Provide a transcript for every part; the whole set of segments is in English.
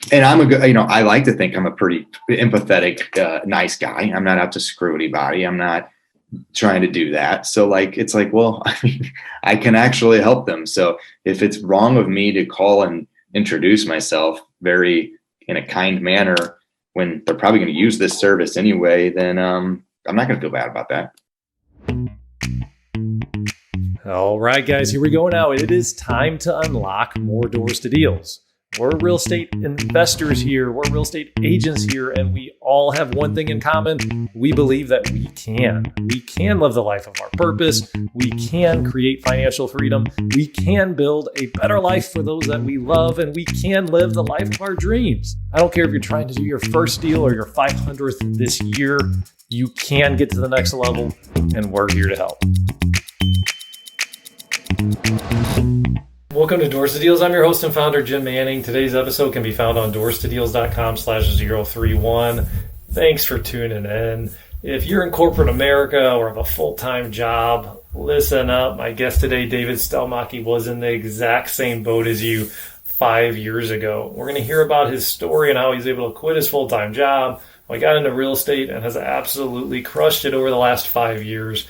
And I'm a good, I like to think I'm a pretty empathetic, nice guy. I'm not out to screw anybody. I'm not trying to do that. So like, it's like, well, I mean, I can actually help them. So if it's wrong of me to call and introduce myself very in a kind manner when they're probably going to use this service anyway, then I'm not going to feel bad about that. All right, guys, here we go now. It is time to unlock more doors to deals. We're real estate investors here. We're real estate agents here, and we all have one thing in common. We believe that we can. We can live the life of our purpose. We can create financial freedom. We can build a better life for those that we love, and we can live the life of our dreams. I don't care if you're trying to do your first deal or your 500th this year. You can get to the next level, and we're here to help. Welcome to Doors to Deals. I'm your host and founder, Jim Manning. Today's episode can be found on doorstodeals.com/031. Thanks for tuning in. If you're in corporate America or have a full-time job, listen up. My guest today, David Stelmachy, was in the exact same boat as you 5 years ago. We're going to hear about his story and how he's able to quit his full-time job. He got into real estate and has absolutely crushed it over the last 5 years,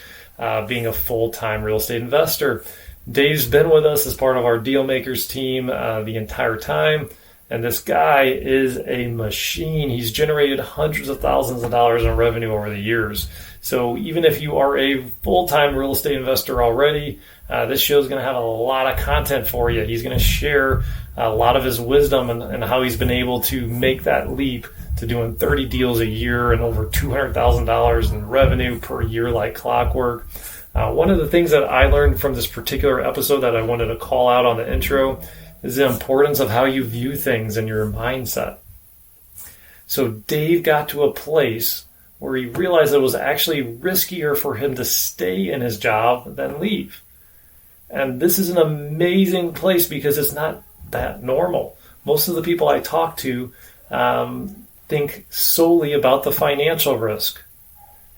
being a full-time real estate investor. Dave's been with us as part of our Deal Makers team the entire time, and this guy is a machine. He's generated hundreds of thousands of dollars in revenue over the years. So even if you are a full-time real estate investor already, this show is going to have a lot of content for you. He's going to share a lot of his wisdom and how he's been able to make that leap to doing 30 deals a year and over $200,000 in revenue per year like Clockwork. One of the things that I learned from this particular episode that I wanted to call out on the intro is the importance of how you view things and your mindset. So Dave got to a place where he realized it was actually riskier for him to stay in his job than leave. And this is an amazing place because it's not that normal. Most of the people I talk to think solely about the financial risk.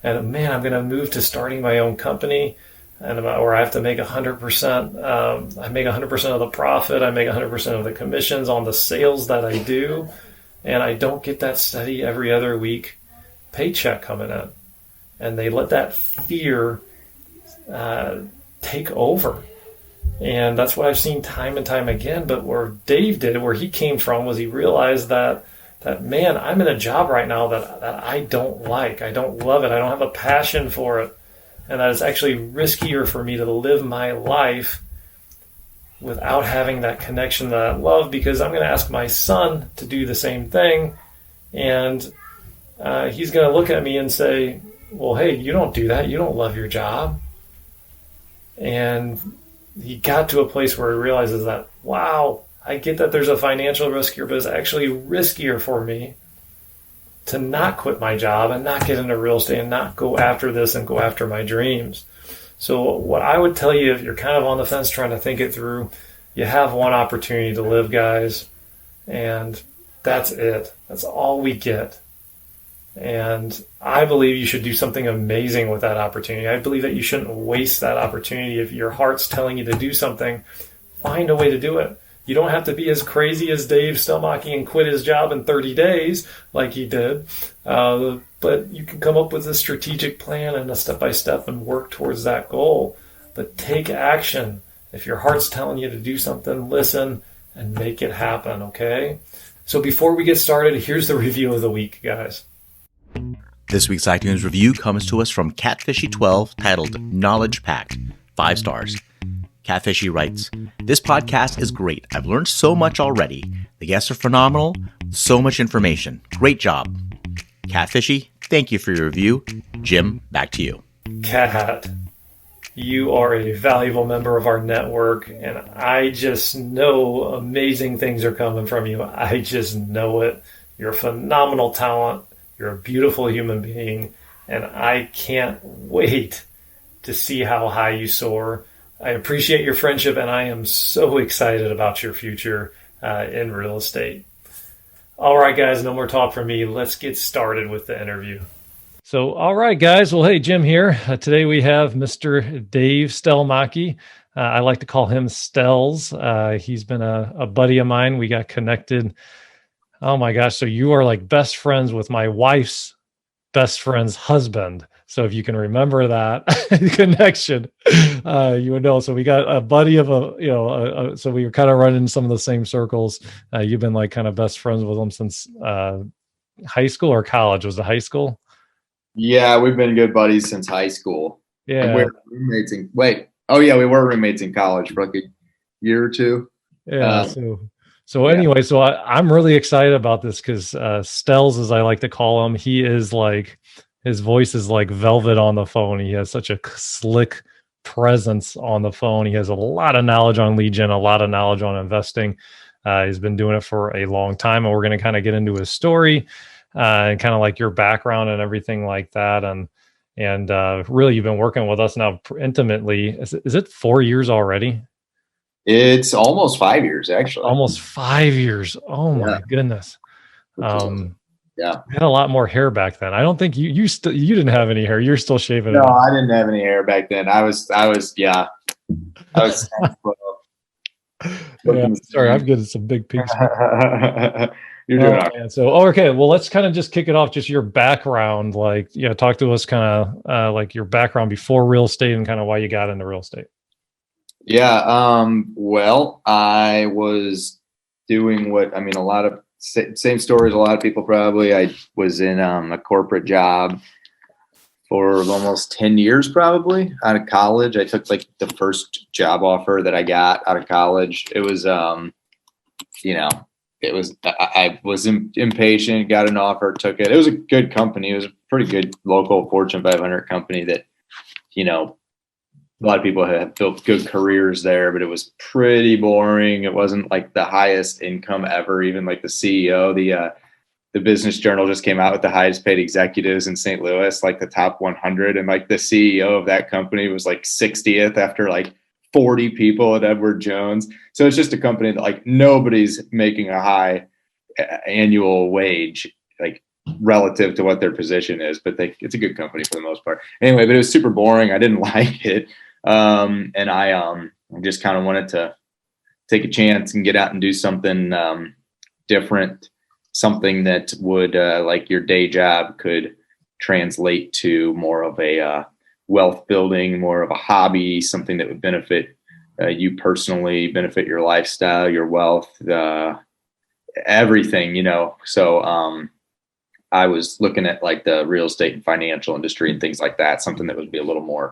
And man, I'm going to move to starting my own company, or I have to make 100%. I make 100% of the profit. I make 100% of the commissions on the sales that I do, and I don't get that steady every other week paycheck coming in. And they let that fear take over, and that's what I've seen time and time again. But where Dave did, where he came from, was he realized that man, I'm in a job right now that I don't like. I don't love it. I don't have a passion for it. And that it's actually riskier for me to live my life without having that connection that I love, because I'm going to ask my son to do the same thing. And he's going to look at me and say, well, hey, you don't do that. You don't love your job. And he got to a place where he realizes that, wow, I get that there's a financial risk here, but it's actually riskier for me to not quit my job and not get into real estate and not go after this and go after my dreams. So what I would tell you, if you're kind of on the fence trying to think it through, you have one opportunity to live, guys, and that's it. That's all we get. And I believe you should do something amazing with that opportunity. I believe that you shouldn't waste that opportunity. If your heart's telling you to do something, find a way to do it. You don't have to be as crazy as Dave Stelmachy and quit his job in 30 days like he did. But you can come up with a strategic plan and a step-by-step and work towards that goal. But take action. If your heart's telling you to do something, listen and make it happen, okay? So before we get started, here's the review of the week, guys. This week's iTunes review comes to us from Catfishy12, titled Knowledge Packed, 5 stars. Catfishy writes, "This podcast is great. I've learned so much already. The guests are phenomenal. So much information. Great job." Catfishy, thank you for your review. Jim, back to you. Cat, you are a valuable member of our network, and I just know amazing things are coming from you. I just know it. You're a phenomenal talent. You're a beautiful human being, and I can't wait to see how high you soar. I appreciate your friendship, and I am so excited about your future in real estate. All right, guys, no more talk from me. Let's get started with the interview. So, all right, guys. Well, hey, Jim here. Today we have Mr. Dave Stelmachy. I like to call him Stelz. He's been a buddy of mine. We got connected Oh my gosh. So you are like best friends with my wife's best friend's husband. So if you can remember that connection, you would know. So we got a buddy of so we were kind of running some of the same circles. You've been like kind of best friends with him since high school or college. Was it high school? Yeah, we've been good buddies since high school. And we Yeah. were roommates in oh yeah, we were roommates in college for like a year or two. Yeah. Um, So yeah. anyway, I'm really excited about this because Stells, as I like to call him, he is like his voice is like velvet on the phone. He has such a slick presence on the phone. He has a lot of knowledge on lead gen, a lot of knowledge on investing. He's been doing it for a long time, and we're going to kind of get into his story and kind of like your background and everything like that. And really, you've been working with us now intimately. Is it 4 years already? It's almost 5 years actually. Almost 5 years. Oh Yeah, my goodness. which is awesome. Yeah. I had a lot more hair back then. I don't think you didn't have any hair. You're still shaving No, it off. I didn't have any hair back then. Yeah. I was Yeah, looking sorry, I'm getting some big pinks. You're doing all right. Man. So, okay, well, let's kind of just kick it off. Just your background, like, talk to us kind of like your background before real estate and kind of why you got into real estate. Yeah. Well, I was doing a lot of same stories. A lot of people probably. I was in a corporate job for almost 10 years, probably out of college. I took like the first job offer that I got out of college. It was, I was impatient, got an offer, took it. It was a good company. It was a pretty good local Fortune 500 company that, a lot of people have built good careers there, but it was pretty boring. It wasn't like the highest income ever. Even like the CEO, the Business Journal just came out with the highest paid executives in St. Louis, like the top 100. And like the CEO of that company was like 60th after like 40 people at Edward Jones. So it's just a company that like nobody's making a high annual wage, like relative to what their position is, but it's a good company for the most part. Anyway, but it was super boring. I didn't like it. And I just kind of wanted to take a chance and get out and do something different, something that would like your day job could translate to more of a wealth building, more of a hobby, something that would benefit you personally, benefit your lifestyle, your wealth, everything, So I was looking at like the real estate and financial industry and things like that, something that would be a little more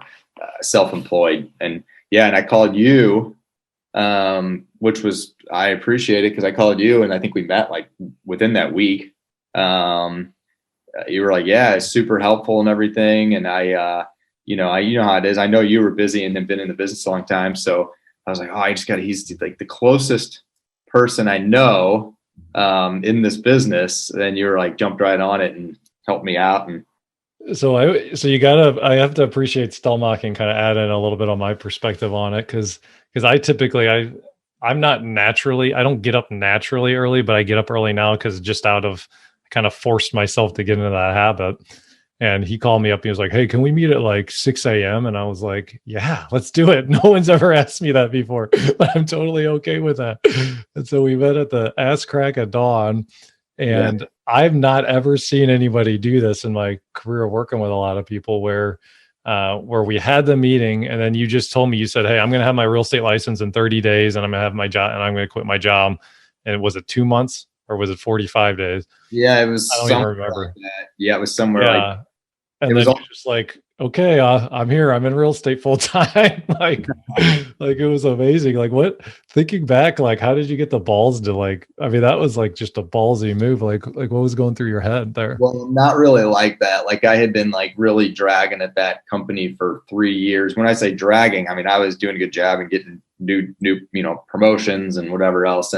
self-employed. And I called you, which was, I appreciate it because I called you and I think we met like within that week. You were like, yeah, it's super helpful and everything. And you know how it is. I know you were busy and have been in the business a long time. So I was like, oh, he's like the closest person I know in this business. And you were like, jumped right on it and helped me out. And I have to appreciate Stelmach and kind of add in a little bit on my perspective on it. Cause I'm not naturally, I don't get up naturally early, but I get up early now because just out of kind of forced myself to get into that habit. And he called me up. He was like, hey, can we meet at like 6 a.m.? And I was like, yeah, let's do it. No one's ever asked me that before, but I'm totally okay with that. And so we met at the ass crack of dawn. And I've not ever seen anybody do this in my career working with a lot of people where we had the meeting and then you just told me, you said, hey, I'm going to have my real estate license in 30 days and I'm going to have my job and I'm going to quit my job. And was it 2 months or was it 45 days? Yeah, it was. I don't even remember. Like that. Yeah, it was somewhere like. And then you're just like, okay, I'm here. I'm in real estate full time. like it was amazing. Like what, thinking back, like, how did you get the balls to that was like just a ballsy move. Like what was going through your head there? Well, not really like that. Like I had been like really dragging at that company for 3 years. When I say dragging, I mean, I was doing a good job and getting new, promotions and whatever else.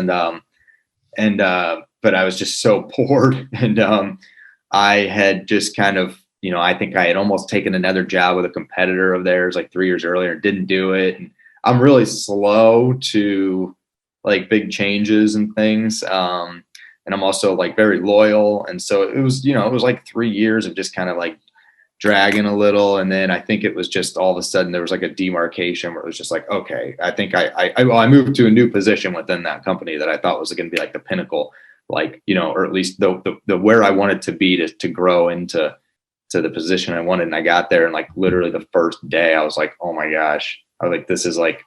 But I was just so bored. And I had just kind of, I think I had almost taken another job with a competitor of theirs like 3 years earlier, didn't do it. And I'm really slow to like big changes and things. And I'm also like very loyal. And so it was, it was like 3 years of just kind of like dragging a little. And then I think it was just all of a sudden there was like a demarcation where it was just like, okay, I think I moved to a new position within that company that I thought was going to be like the pinnacle like, or at least the where I wanted to be to grow into the position I wanted. And I got there, and like literally the first day I was like, oh my gosh, I was like, this is like,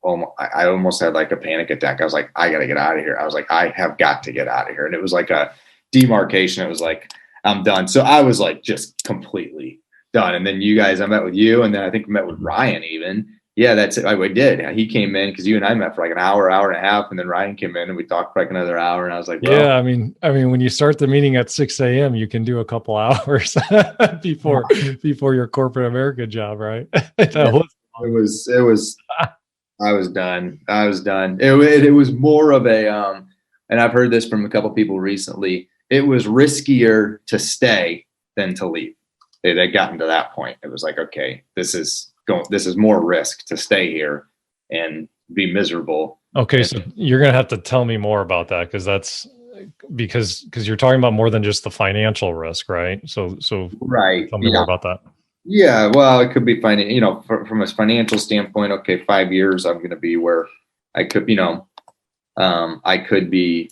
I almost had like a panic attack. I was like, I got to get out of here. I was like, I have got to get out of here. And it was like a demarcation. It was like, I'm done. So I was like, just completely done. And then I met with you, and then I think we met with Ryan even. Yeah, that's it. I did. He came in because you and I met for like an hour and a half, and then Ryan came in and we talked for like another hour. And I was like, well, yeah, I mean, when you start the meeting at 6 a.m., you can do a couple hours before your corporate America job, right? It was. I was done. It was more of a, and I've heard this from a couple people recently. It was riskier to stay than to leave. They gotten to that point. It was like, okay, this is more risk to stay here and be miserable. Okay, so you're gonna have to tell me more about that, because you're talking about more than just the financial risk, right? So right. Tell me more about that. Yeah, well, it could be from a financial standpoint. Okay, 5 years, I'm going to be where I could, I could be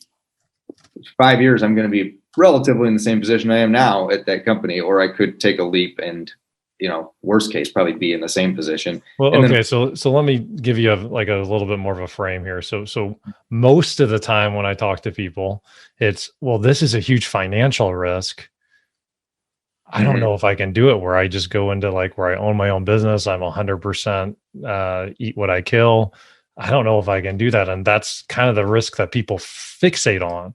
5 years. I'm going to be relatively in the same position I am now at that company, or I could take a leap and, worst case, probably be in the same position. Well, okay, so let me give you a little bit more of a frame here. So most of the time when I talk to people, it's, well, this is a huge financial risk. I don't know if I can do it where I just go into like where I own my own business. I'm 100% eat what I kill. I don't know if I can do that. And that's kind of the risk that people fixate on.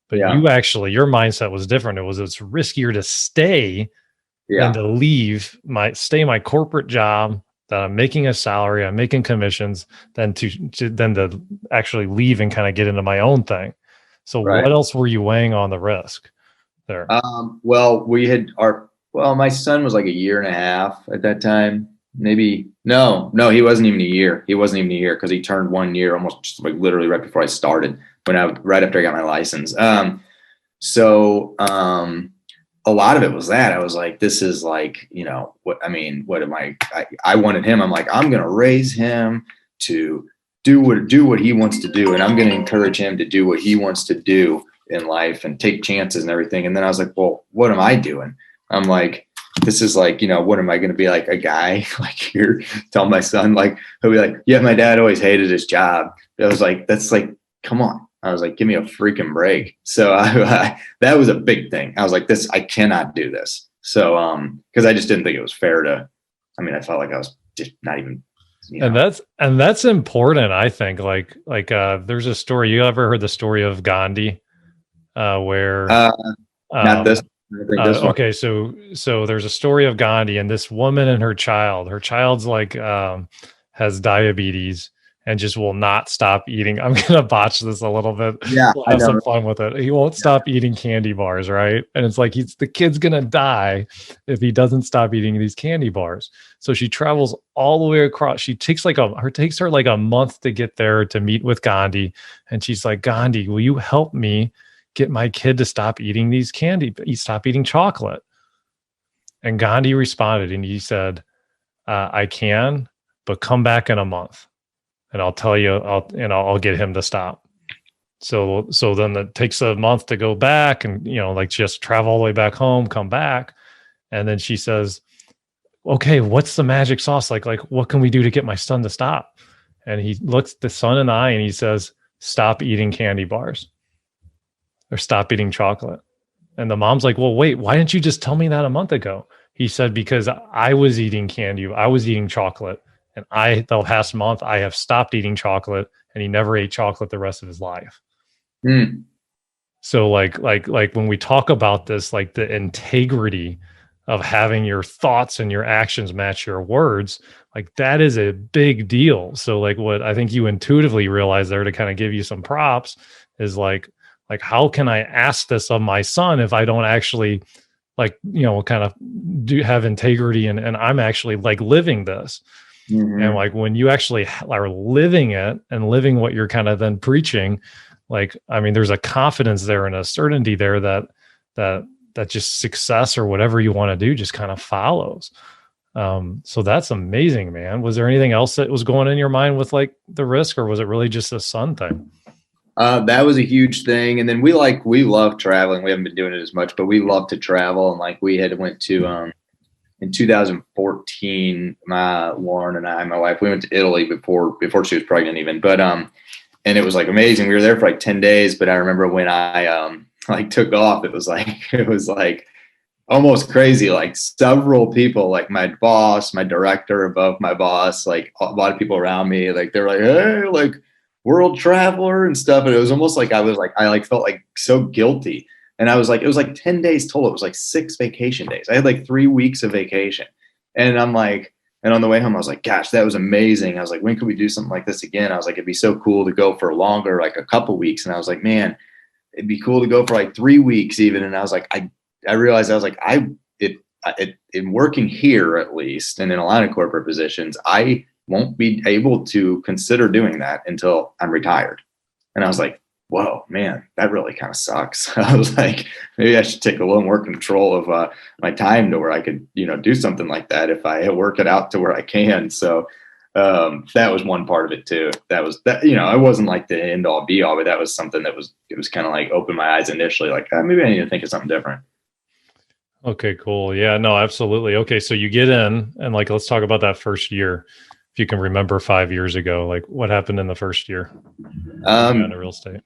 But your mindset was different. It's riskier to stay than to leave my corporate job that I'm making a salary, I'm making commissions, than to actually leave and kind of get into my own thing. So what else were you weighing on the risk there? Well, my son was like a year and a half at that time. Maybe no, he wasn't even a year. He wasn't even a year because he turned 1 year almost just like literally right before I started, right after I got my license. A lot of it was that I was like, this is like, what am I wanted him. I'm like, I'm going to raise him to do what he wants to do. And I'm going to encourage him to do what he wants to do in life and take chances and everything. And then I was like, well, what am I doing? I'm like, this is like, what am I going to be like a guy like here? Tell my son, like, he'll be like, yeah, my dad always hated his job. I was like, that's like, come on. I was like, give me a freaking break. So that was a big thing. I was like, I cannot do this. So, cause I just didn't think it was fair I felt like I was just not even, And that's important. I think like there's a story. You ever heard the story of Gandhi? Where not this. Okay, so there's a story of Gandhi and this woman and her child's like has diabetes and just will not stop eating. I'm gonna botch this a little bit. Yeah, we'll have some fun with it. He won't stop eating candy bars, right? And it's like the kid's gonna die if he doesn't stop eating these candy bars. So she travels all the way across. She takes takes her like a month to get there to meet with Gandhi, and she's like, Gandhi, will you help me get my kid to stop eating these stop eating chocolate? And Gandhi responded and he said, I can, but come back in a month and I'll tell you, I'll get him to stop. So then it takes a month to go back and, just travel all the way back home, come back. And then she says, okay, what's the magic sauce? Like what can we do to get my son to stop? And he looks the son in the eye and he says, stop eating candy bars. Or stop eating chocolate. And the mom's like, well, wait, why didn't you just tell me that a month ago? He said, because I was eating candy. I was eating chocolate. And the past month, I have stopped eating chocolate. And he never ate chocolate the rest of his life. Mm. So like when we talk about this, like the integrity of having your thoughts and your actions match your words, like that is a big deal. So like what I think you intuitively realize there, to kind of give you some props, is like how can I ask this of my son if I don't actually kind of have integrity and I'm actually like living this. Mm-hmm. And like when you actually are living it and living what you're kind of then preaching, there's a confidence there and a certainty there that just success or whatever you want to do just kind of follows. So that's amazing, man. Was there anything else that was going in your mind with like the risk, or was it really just a son thing? That was a huge thing. And then we love traveling. We haven't been doing it as much, but we love to travel. And like we had went to, in 2014, Lauren and I, my wife, we went to Italy before she was pregnant even, but, and it was like amazing. We were there for like 10 days, but I remember when I, like took off, it was like almost crazy. Like several people, like my boss, my director above my boss, like a lot of people around me, like they were like, hey, like world traveler and stuff. And it was almost like I felt like so guilty. And I was like, it was like 10 days total. It was like 6 vacation days. I had like 3 weeks of vacation. And I'm like, and on the way home, I was like, gosh, that was amazing. I was like, when could we do something like this again? I was like, it'd be so cool to go for longer, like a couple weeks. And I was like, man, it'd be cool to go for like 3 weeks even. And I was like, I realized I was like, in working here at least, and in a lot of corporate positions, I won't be able to consider doing that until I'm retired. And I was like, whoa, man, that really kind of sucks. I was like, maybe I should take a little more control of my time to where I could, do something like that if I work it out to where I can. So that was one part of it too. That was that, I wasn't like the end all be all, but that was something it was kind of like opened my eyes initially, like maybe I need to think of something different. Okay, cool. Yeah, no, absolutely. Okay, so you get in and like, let's talk about that first year. If you can remember 5 years ago, like what happened in the first year in real estate?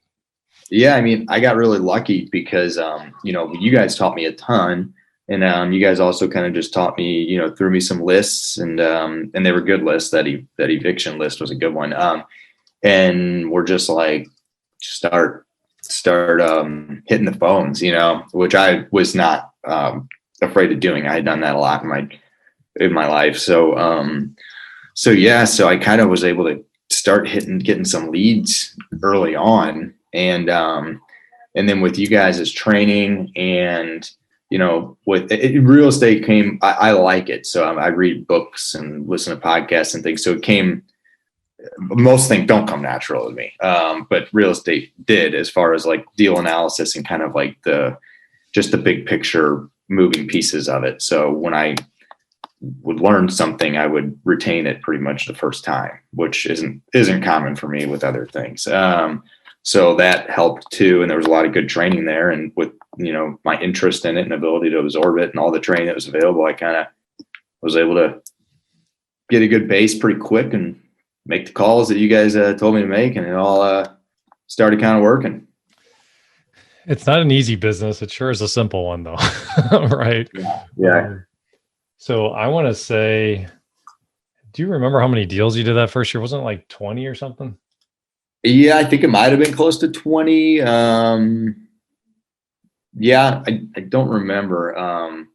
Yeah, I mean, I got really lucky because, you guys taught me a ton, and you guys also kind of just taught me, threw me some lists, and they were good lists. That eviction list was a good one. And we're just like start hitting the phones, which I was not afraid of doing. I had done that a lot in my life. So I kind of was able to start getting some leads early on. And then with you guys as training and, with real estate came, I like it. So I read books and listen to podcasts and things. So it came, most things don't come natural to me. But real estate did, as far as like deal analysis and kind of like just the big picture moving pieces of it. So when I would learn something, I would retain it pretty much the first time, which isn't common for me with other things. So that helped too. And there was a lot of good training there. And with, my interest in it and ability to absorb it and all the training that was available, I kind of was able to get a good base pretty quick and make the calls that you guys told me to make. And it all started kind of working. It's not an easy business. It sure is a simple one though. Right. Yeah. So I want to say, do you remember how many deals you did that first year? Wasn't it like 20 or something? Yeah, I think it might have been close to 20. Yeah, I don't remember.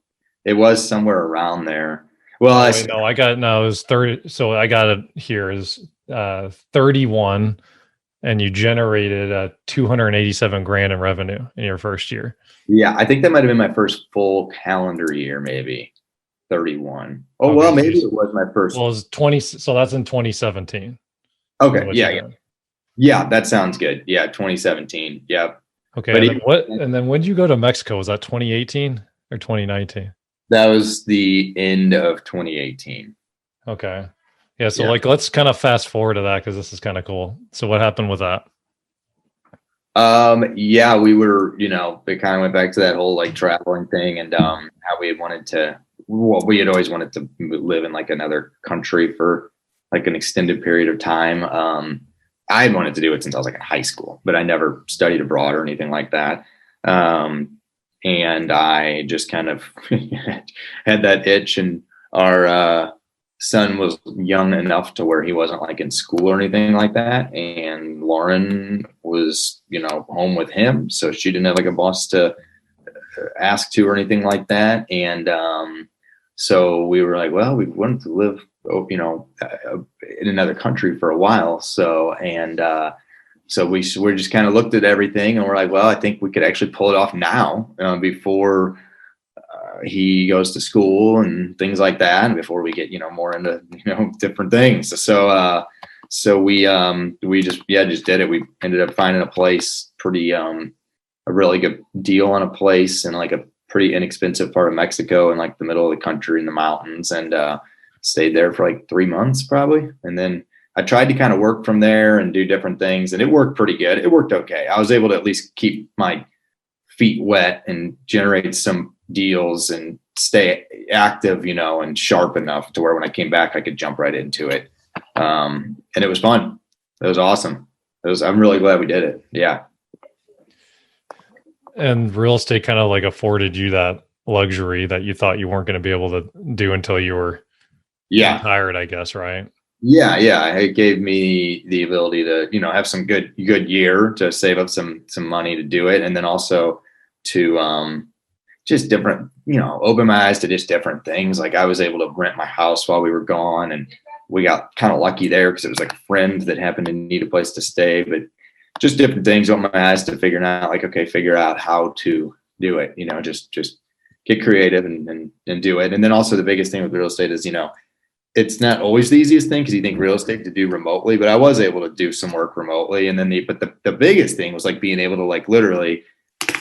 It was somewhere around there. Well, it was 30. So I got it here is 31, and you generated 287 grand in revenue in your first year. Yeah, I think that might have been my first full calendar year, maybe 31. Oh, okay, well, maybe it was my first. Well, it was 20. So that's in 2017. Okay. Yeah, that sounds good. Yeah, 2017. Yeah. Okay. And then when did you go to Mexico? Was that 2018 or 2019? That was the end of 2018. Okay. Yeah. So let's kind of fast forward to that because this is kind of cool. So what happened with that? Yeah, we were, it kind of went back to that whole like traveling thing and how we had always wanted to live in like another country for like an extended period of time. I had wanted to do it since I was like in high school, but I never studied abroad or anything like that. And I just kind of had that itch, and our son was young enough to where he wasn't like in school or anything like that. And Lauren was, home with him. So she didn't have like a boss to ask to or anything like that. And so we were like, well, we wanted to live, in another country for a while. So we just kind of looked at everything and we're like, well, I think we could actually pull it off now before he goes to school and things like that. And before we get, more into, different things. So we just did it. We ended up finding a place a really good deal on a place in like a pretty inexpensive part of Mexico in like the middle of the country in the mountains, and stayed there for like 3 months probably. And then I tried to kind of work from there and do different things, and it worked pretty good. It worked okay. I was able to at least keep my feet wet and generate some deals and stay active, and sharp enough to where when I came back, I could jump right into it. And it was fun. It was awesome. I'm really glad we did it. Yeah. And real estate kind of like afforded you that luxury that you thought you weren't going to be able to do until you were retired, I guess, right? Yeah. It gave me the ability to, have some good year to save up some money to do it. And then also to just different, open my eyes to just different things. Like I was able to rent my house while we were gone, and we got kind of lucky there because it was like a friend that happened to need a place to stay, but just different things open my eyes to figure out how to do it, just get creative and do it. And then also the biggest thing with real estate is, it's not always the easiest thing because you think real estate to do remotely, but I was able to do some work remotely. And then the biggest thing was like being able to like literally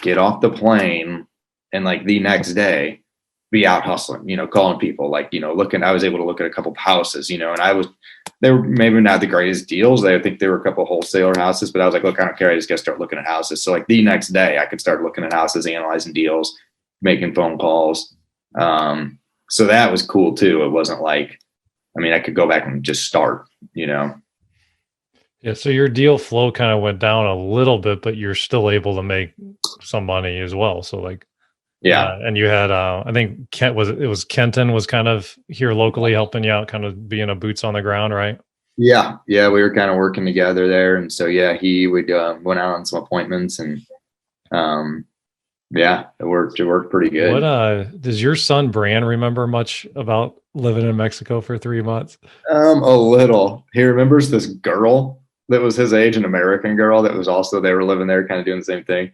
get off the plane and like the next day be out hustling, calling people, like, I was able to look at a couple of houses, and they were maybe not the greatest deals. I think there were a couple of wholesaler houses, but I was like, look, I don't care. I just got to start looking at houses. So like the next day I could start looking at houses, analyzing deals, making phone calls. So that was cool too. It wasn't like, I could go back and just start, Yeah. So your deal flow kind of went down a little bit, but you're still able to make some money as well. So like, yeah. And you had, I think Kenton was kind of here locally helping you out, kind of being a boots on the ground, right? Yeah. We were kind of working together there. And so, he would, went out on some appointments and, it worked pretty good. What, does your son Bran remember much about living in Mexico for 3 months? A little. He remembers this girl that was his age, an American girl that was also, they were living there kind of doing the same thing.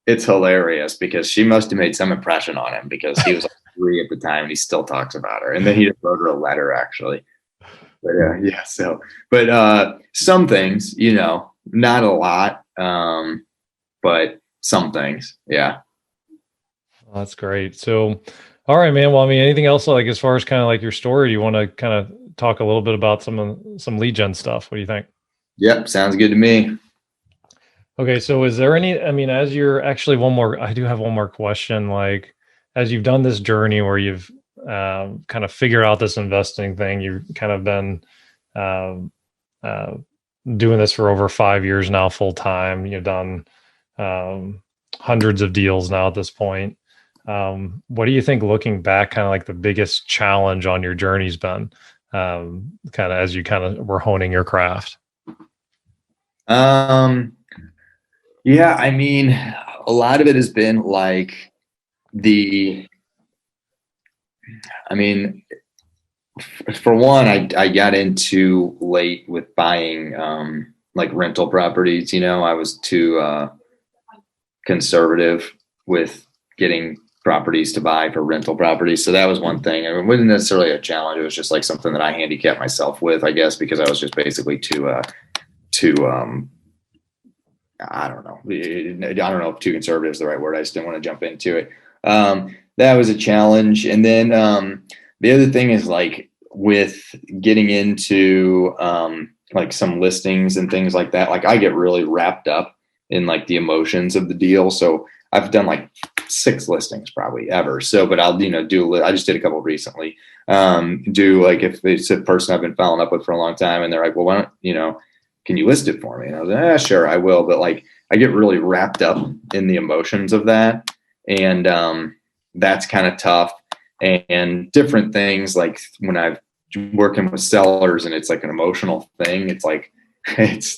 It's hilarious because she must have made some impression on him because he was like 3 at the time and he still talks about her. And then he just wrote her a letter actually. But so, but some things, not a lot, but some things. Yeah. Well, that's great. So, all right, man. Well, anything else like as far as kind of like your story, do you want to kind of talk a little bit about some lead gen stuff? What do you think? Yep. Sounds good to me. Okay. So is there any, as you're actually I do have one more question. Like, as you've done this journey where you've kind of figured out this investing thing, you've kind of been doing this for over 5 years now, full time. You've done hundreds of deals now at this point. What do you think, looking back, kind of like the biggest challenge on your journey's been, kind of as you kind of were honing your craft? Yeah, a lot of it has been like for one, I got into late with buying like rental properties. I was too conservative with getting properties to buy for rental properties. So that was one thing. It wasn't necessarily a challenge. It was just like something that I handicapped myself with, I guess, because I was just basically too I don't know if too conservative is the right word. I just didn't want to jump into it. That was a challenge. And then the other thing is like with getting into like some listings and things like that, like I get really wrapped up in like the emotions of the deal. So I've done like 6 listings probably ever. So, but I'll, I just did a couple recently. Do like, if it's a person I've been following up with for a long time and they're like, well, why don't, can you list it for me? And I was like, sure, I will. But like, I get really wrapped up in the emotions of that. And that's kind of tough. And different things, like when I've working with sellers and it's like an emotional thing, it's like,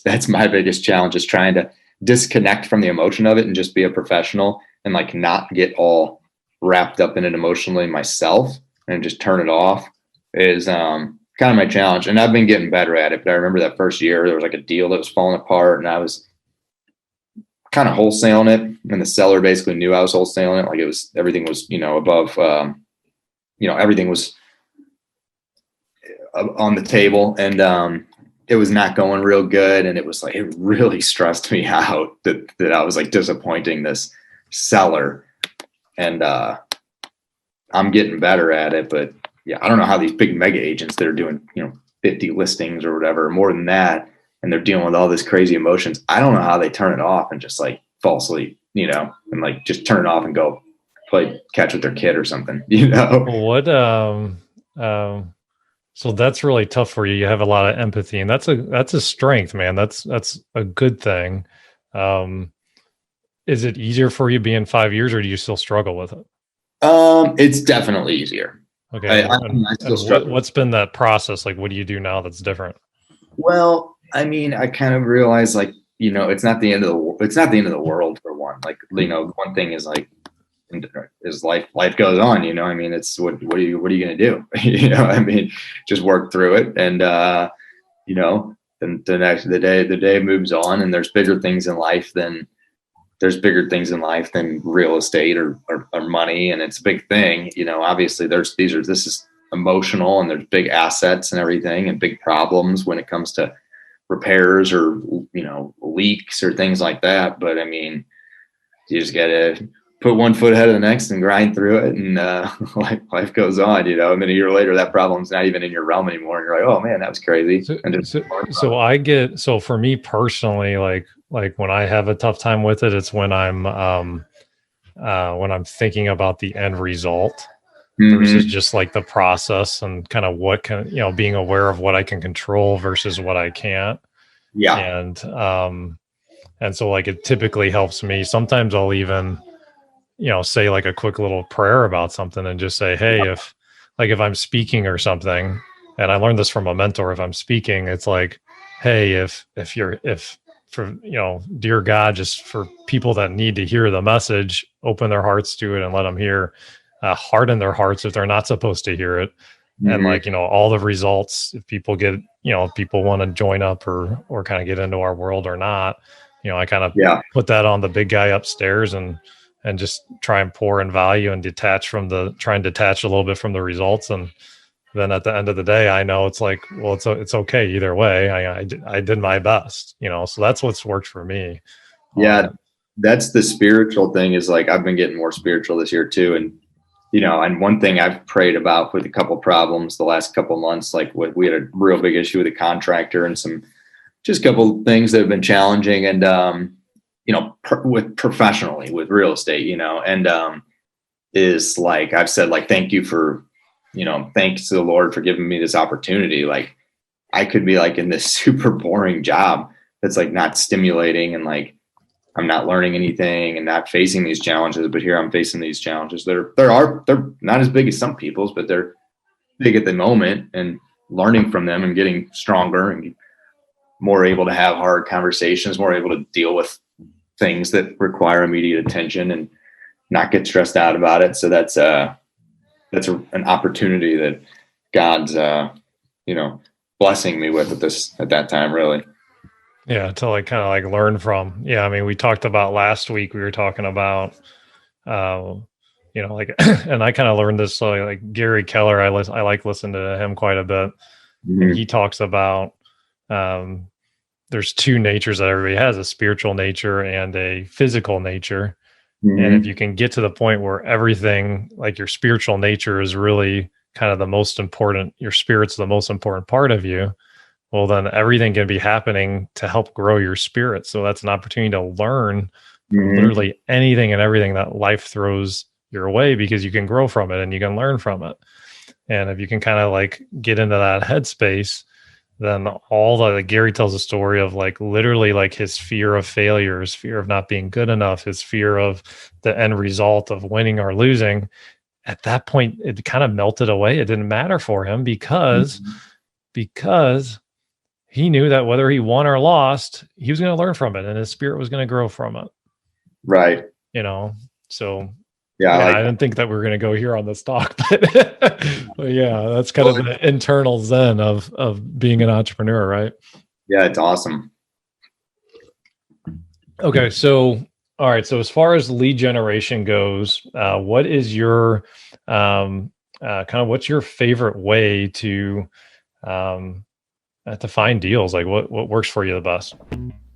that's my biggest challenge, is trying to disconnect from the emotion of it and just be a professional and like not get all wrapped up in it emotionally myself and just turn it off is kind of my challenge. And I've been getting better at it. But I remember that first year there was like a deal that was falling apart and I was kind of wholesaling it, and the seller basically knew I was wholesaling it. Like everything was, above, everything was on the table, and it was not going real good. And it was like, it really stressed me out that I was like disappointing this seller, and I'm getting better at it. But yeah, I don't know how these big mega agents that are doing, 50 listings or whatever, more than that, and they're dealing with all this crazy emotions. I don't know how they turn it off and just like fall asleep, and like just turn it off and go play catch with their kid or something, What so that's really tough for you. You have a lot of empathy, and that's a strength, man. That's a good thing. Is it easier for you being 5 years, or do you still struggle with it? It's definitely easier. Okay. I still struggle. What's been that process? Like, what do you do now that's different? Well, I mean, I kind of realized like, it's not the end of the world for one. Like, one thing is like, is life goes on, I mean, it's what are you going to do? I mean, just work through it. And, then the day moves on, and there's bigger things in life than real estate or money. And it's a big thing, obviously this is emotional, and there's big assets and everything, and big problems when it comes to repairs or, leaks or things like that. But I mean, you just gotta put one foot ahead of the next and grind through it, and life goes on, and then a year later that problem's not even in your realm anymore, and you're like, oh man, that was crazy. So for me personally, like when I have a tough time with it, it's when I'm thinking about the end result versus just like the process, and kind of what can, being aware of what I can control versus what I can't. Yeah. And so like it typically helps me. Sometimes I'll even, say like a quick little prayer about something, and just say, hey, if I'm speaking or something, and I learned this from a mentor, if I'm speaking, it's like, hey, if for, dear God, just for people that need to hear the message, open their hearts to it and let them hear, harden their hearts if they're not supposed to hear it. And like, all the results, if people get, people want to join up or kind of get into our world or not, I kind of put that on the big guy upstairs, and just try and pour in value and detach a little bit from the results. And then at the end of the day, I know it's like, well, it's okay either way. I did my best, so that's what's worked for me. Yeah. That's the spiritual thing, is like, I've been getting more spiritual this year too. And, and one thing I've prayed about with a couple problems the last couple months, like we had a real big issue with a contractor and just a couple things that have been challenging, and, with professionally with real estate, and, is like, I've said, like, thank you for, thanks to the Lord for giving me this opportunity. Like, I could be like in this super boring job that's like not stimulating, and like, I'm not learning anything and not facing these challenges, but here I'm facing these challenges. They're not as big as some people's, but they're big at the moment, and learning from them and getting stronger and more able to have hard conversations, more able to deal with things that require immediate attention and not get stressed out about it. So that's an opportunity that God's, blessing me with at that time, really. Yeah. To like kind of like learn from. Yeah. I mean, we talked about last week, we were talking about, like, and I kind of learned this, like Gary Keller, I like listening to him quite a bit. And he talks about, there's two natures that everybody has, a spiritual nature and a physical nature. And if you can get to the point where everything, like your spiritual nature is really kind of the most important, your spirit's the most important part of you, well, then everything can be happening to help grow your spirit. So that's an opportunity to learn literally anything and everything that life throws your way, because you can grow from it and you can learn from it. And if you can kind of like get into that headspace, then Gary tells a story of like literally like his fear of failure, his fear of not being good enough, his fear of the end result of winning or losing. At that point, it kind of melted away. It didn't matter for him because he knew that whether he won or lost, he was going to learn from it, and his spirit was going to grow from it. Right. So yeah, I didn't think that we were going to go here on this talk, but yeah, that's kind of the internal zen of being an entrepreneur, right? Yeah, it's awesome. Okay, so all right, so as far as lead generation goes, what is your kind of what's your favorite way to find deals? Like what works for you the best?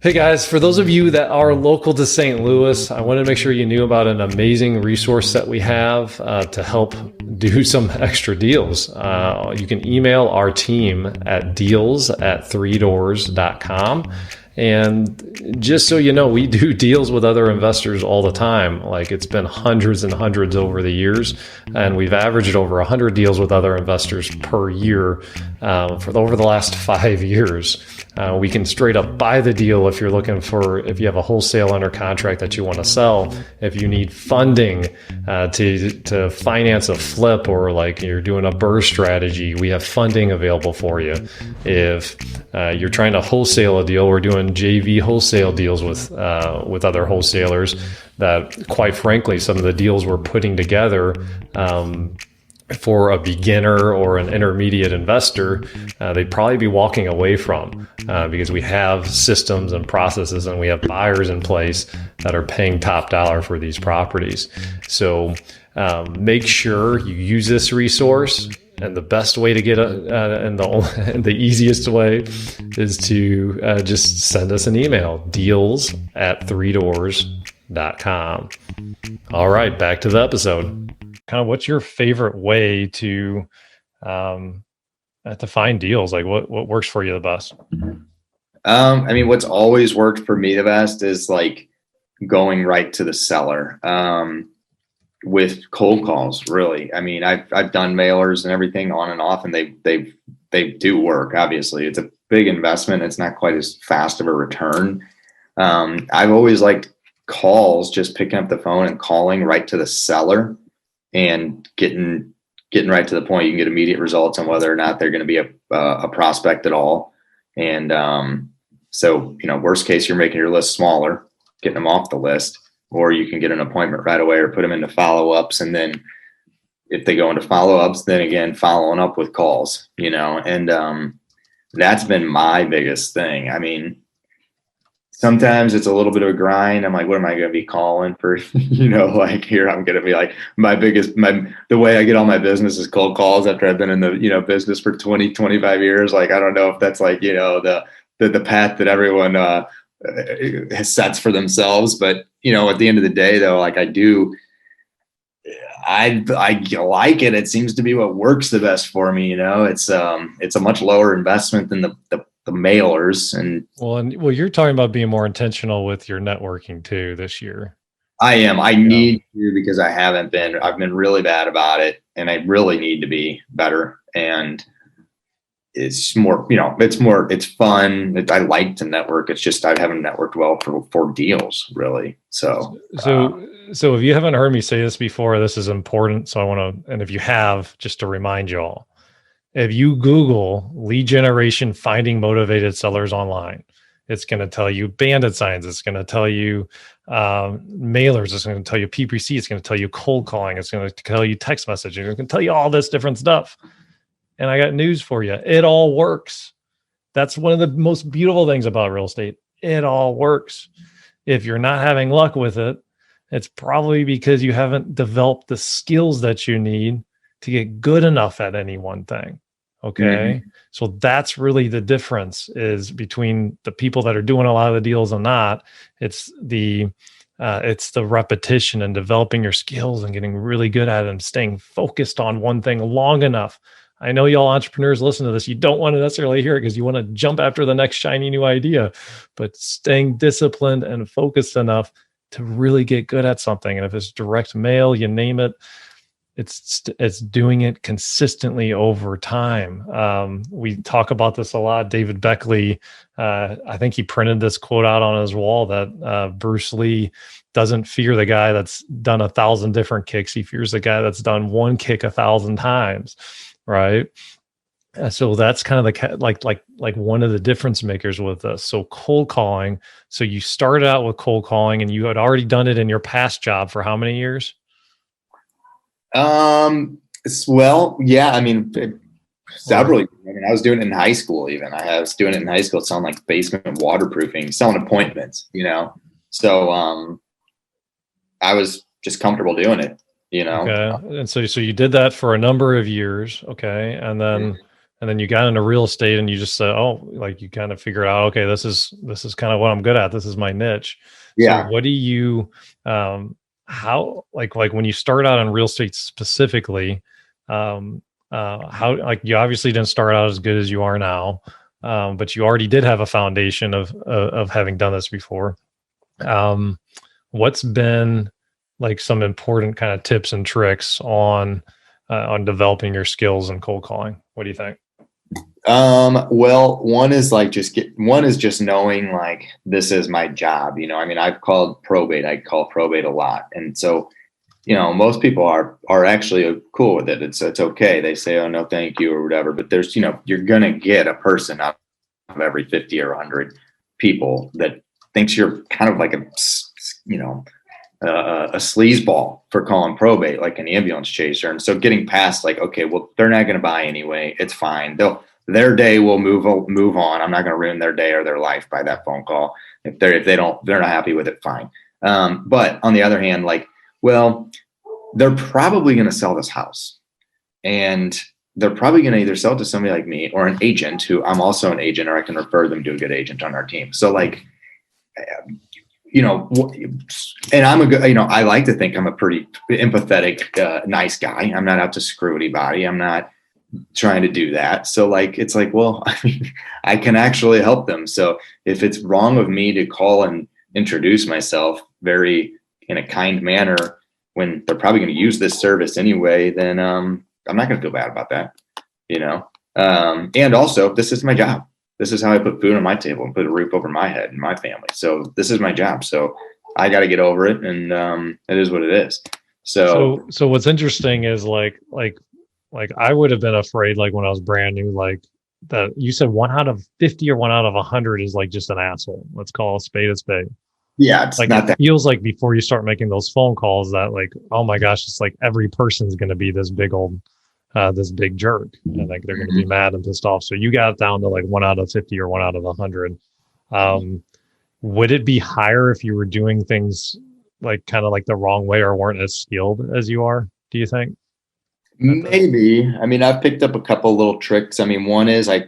Hey guys, for those of you that are local to St. Louis, I wanted to make sure you knew about an amazing resource that we have to help do some extra deals. You can email our team at deals@3doors.com. And just so you know, we do deals with other investors all the time. Like, it's been hundreds and hundreds over the years, and we've averaged over 100 deals with other investors per year for over the last 5 years. We can straight up buy the deal if you're looking for, if you have a wholesale under contract that you want to sell, if you need funding to finance a flip, or like you're doing a burst strategy, we have funding available for you. If you're trying to wholesale a deal, we're doing JV wholesale deals with other wholesalers that, quite frankly, some of the deals we're putting together for a beginner or an intermediate investor, they'd probably be walking away from because we have systems and processes, and we have buyers in place that are paying top dollar for these properties. So make sure you use this resource. And the best way to get and the easiest way is to just send us an email, deals@3doors.com. All right, back to the episode. Kind of, what's your favorite way to find deals? Like, what works for you the best? I mean, what's always worked for me the best is like going right to the seller. With cold calls, really. I mean, I've done mailers and everything on and off, and they do work. Obviously, it's a big investment. It's not quite as fast of a return. I've always liked calls, just picking up the phone and calling right to the seller and getting right to the point. You can get immediate results on whether or not they're going to be a prospect at all. And so, worst case, you're making your list smaller, getting them off the list. Or you can get an appointment right away, or put them into follow-ups. And then if they go into follow-ups, then again, following up with calls, and that's been my biggest thing. I mean, sometimes it's a little bit of a grind. I'm like, what am I going to be calling for? Like, here, I'm going to be like, the way I get all my business is cold calls after I've been in the, business for 20, 25 years. Like, I don't know if that's like, the path that everyone, sets for themselves. But, at the end of the day, though, like I like it. It seems to be what works the best for me. It's a much lower investment than the mailers. And you're talking about being more intentional with your networking too this year. I am. I need to, because I haven't been. I've been really bad about it, and I really need to be better. And it's more, it's fun. I like to network. It's just, I haven't networked well for deals, really. So if you haven't heard me say this before, this is important. So I want to, and if you have, just to remind you all, if you Google lead generation, finding motivated sellers online, it's going to tell you bandit signs. It's going to tell you mailers. It's going to tell you PPC. It's going to tell you cold calling. It's going to tell you text messaging. It's going to tell you all this different stuff. And I got news for you. It all works. That's one of the most beautiful things about real estate. It all works. If you're not having luck with it, it's probably because you haven't developed the skills that you need to get good enough at any one thing. Okay. Mm-hmm. So that's really the difference is between the people that are doing a lot of the deals and not. It's the repetition and developing your skills and getting really good at it and staying focused on one thing long enough. I know y'all entrepreneurs listen to this. You don't want to necessarily hear it because you want to jump after the next shiny new idea, but staying disciplined and focused enough to really get good at something. And if it's direct mail, you name it, it's doing it consistently over time. We talk about this a lot. David Beckley, I think he printed this quote out on his wall that Bruce Lee doesn't fear the guy that's done 1,000 different kicks. He fears the guy that's done one kick 1,000 times. Right. So that's kind of the like one of the difference makers with this. So cold calling. So you started out with cold calling and you had already done it in your past job for how many years? Well, yeah, I mean, several. I mean, I was doing it in high school. Even I was doing it in high school, selling like basement waterproofing, selling appointments. So I was just comfortable doing it. Okay. And so you did that for a number of years. Okay. And then and then you got into real estate and you just said, oh, like you kind of figured out, okay, this is kind of what I'm good at. This is my niche. So Yeah. what do you, how, like when you start out in real estate specifically, how, like you obviously didn't start out as good as you are now, but you already did have a foundation of having done this before. What's been like some important kind of tips and tricks on developing your skills in cold calling? What do you think? Well, one is just knowing like this is my job. I mean, I've called probate. I call probate a lot. And so, most people are actually cool with it. It's okay. They say, oh no, thank you or whatever, but there's, you're going to get a person out of every 50 or 100 people that thinks you're kind of like a sleazeball for calling probate, like an ambulance chaser. And so getting past like, okay, well, they're not going to buy anyway. It's fine. Their day will move on. I'm not going to ruin their day or their life by that phone call. If they're not happy with it, fine. But on the other hand, like, well, they're probably going to sell this house, and they're probably going to either sell it to somebody like me or an agent who I'm also an agent, or I can refer them to a good agent on our team. So like, and I'm a good, I like to think I'm a pretty empathetic, nice guy. I'm not out to screw anybody. I'm not trying to do that. So like, it's like, well, I mean, I can actually help them. So if it's wrong of me to call and introduce myself very in a kind manner when they're probably going to use this service anyway, then I'm not going to feel bad about that, and also this is my job. This is how I put food on my table and put a roof over my head and my family. So this is my job. So I got to get over it, and it is what it is. So what's interesting is like I would have been afraid, like when I was brand new, like that you said 1 out of 50 or 1 out of 100 is like just an asshole. Let's call a spade a spade. Yeah, it's like not it that. feels like before you start making those phone calls that like, oh my gosh, it's like every person's going to be this big jerk, and like they're going to be mad and pissed off. So you got it down to like 1 out of 50 or 1 out of 100. Would it be higher if you were doing things like kind of like the wrong way or weren't as skilled as you are? Do you think? Maybe. I mean, I've picked up a couple little tricks. I mean, one is I